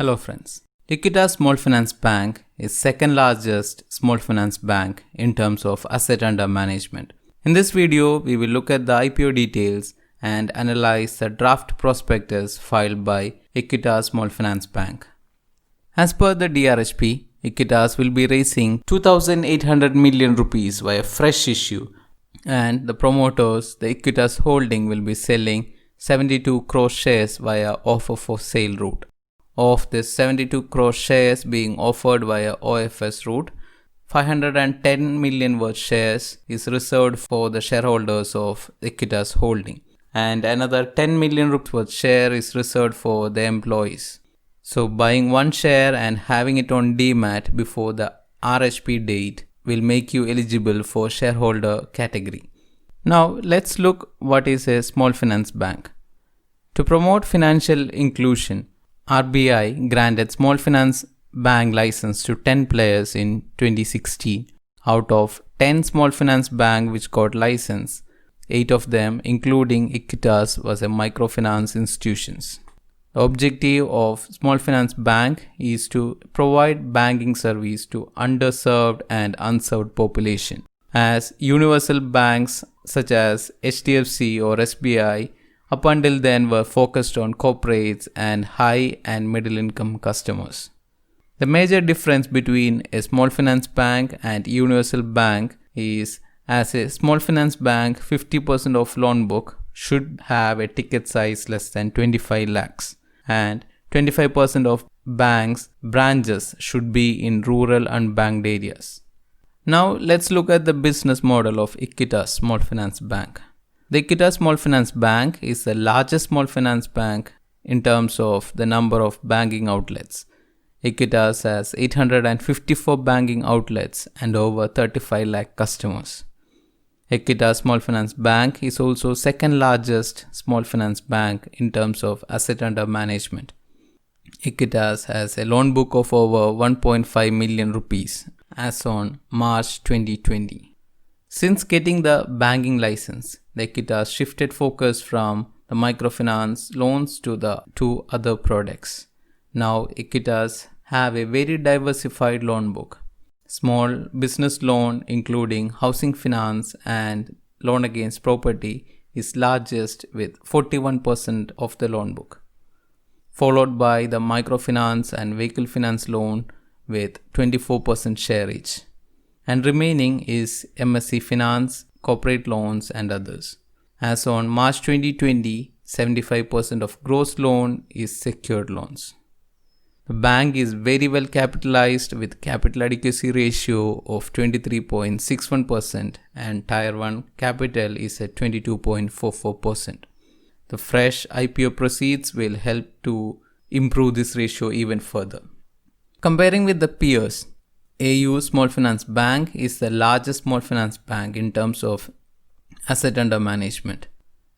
Hello friends. Equitas Small Finance Bank is second largest small finance bank in terms of asset under management. In this video, we will look at the IPO details and analyze the draft prospectus filed by Equitas Small Finance Bank. As per the DRHP, Equitas will be raising 2,800 million rupees via fresh issue, and the promoters, the Equitas Holding, will be selling 72 crore shares via offer for sale route. Of this 72 crore shares being offered via OFS route, 510 million worth shares is reserved for the shareholders of Equitas Holding, and another 10 million rupees worth share is reserved for the employees. So buying one share and having it on demat before the RHP date will make you eligible for shareholder category. Now let's look what is a small finance bank. To promote financial inclusion, RBI granted small finance bank license to 10 players in 2016. Out of 10 small finance bank which got license, 8 of them, including Equitas, was a microfinance institutions. The objective of small finance bank is to provide banking service to underserved and unserved population, as universal banks such as HDFC or SBI up until then were focused on corporates and high and middle income customers. The major difference between a small finance bank and universal bank is, as a small finance bank, 50% of loan book should have a ticket size less than 25 lakhs, and 25% of banks branches should be in rural unbanked areas. Now let's look at the business model of Equitas Small Finance Bank. The Equitas Small Finance Bank is the largest small finance bank in terms of the number of banking outlets. Equitas has 854 banking outlets and over 35 lakh customers. Equitas Small Finance Bank is also second largest small finance bank in terms of asset under management. Equitas has a loan book of over 1.5 million rupees as on March 2020. Since getting the banking license, the Equitas shifted focus from the microfinance loans to the two other products. Now Equitas have a very diversified loan book. Small business loan, including housing finance and loan against property, is largest with 41% of the loan book, followed by the microfinance and vehicle finance loan with 24% share each, and remaining is MSE finance, corporate loans and others. As on March 2020, 75% of gross loan is secured loans. The bank is very well capitalized with capital adequacy ratio of 23.61% and Tier 1 capital is at 22.44%. The fresh IPO proceeds will help to improve this ratio even further. Comparing with the peers, AU Small Finance Bank is the largest small finance bank in terms of asset under management,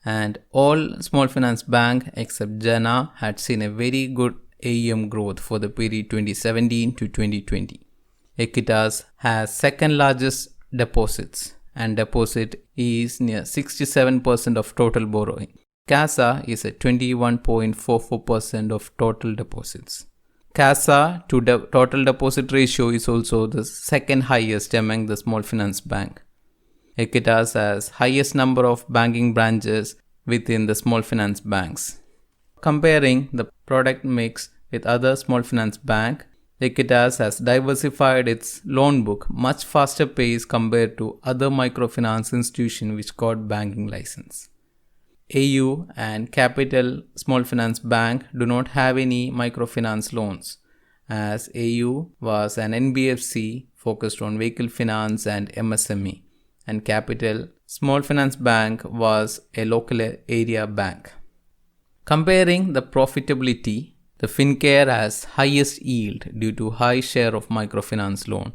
and all small finance bank except Jana had seen a very good AUM growth for the period 2017 to 2020. Equitas has second largest deposits, and deposit is near 67% of total borrowing. CASA is at 21.44% of total deposits. CASA to total deposit ratio is also the second highest among the small finance bank. Equitas has highest number of banking branches within the small finance banks. Comparing the product mix with other small finance bank, Equitas has diversified its loan book much faster pace compared to other microfinance institutions which got banking license. AU and Capital Small Finance Bank do not have any microfinance loans, as AU was an NBFC focused on vehicle finance and MSME, and Capital Small Finance Bank was a local area bank. Comparing the profitability, the FinCare has highest yield due to high share of microfinance loan.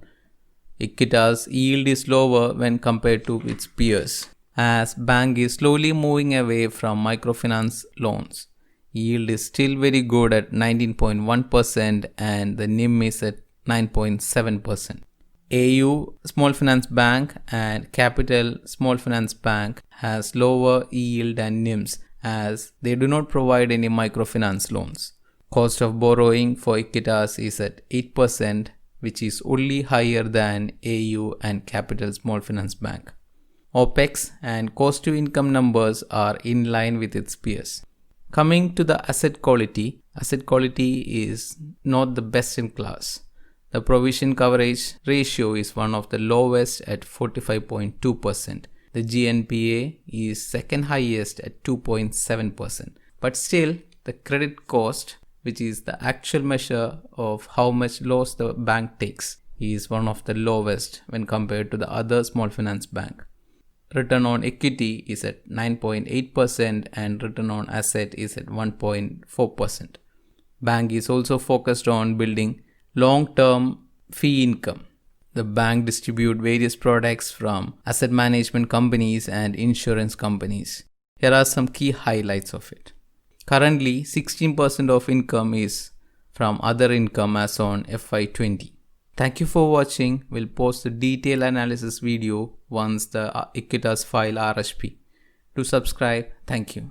Equitas yield is lower when compared to its peers, as bank is slowly moving away from microfinance loans. Yield is still very good at 19.1% and the NIM is at 9.7%. AU Small Finance Bank and Capital Small Finance Bank has lower yield and NIMs as they do not provide any microfinance loans. Cost of borrowing for Equitas is at 8%, which is only higher than AU and Capital Small Finance Bank. OPEX and cost to income numbers are in line with its peers. Coming to the asset quality is not the best in class. The provision coverage ratio is one of the lowest at 45.2%. The GNPA is second highest at 2.7%. But still, the credit cost, which is the actual measure of how much loss the bank takes, is one of the lowest when compared to the other small finance bank. Return on equity is at 9.8% and return on asset is at 1.4%. Bank is also focused on building long-term fee income. The bank distributes various products from asset management companies and insurance companies. Here are some key highlights of it. Currently, 16% of income is from other income as on FY20. Thank you for watching. We'll post the detailed analysis video once the Equitas file RHP. To subscribe, thank you.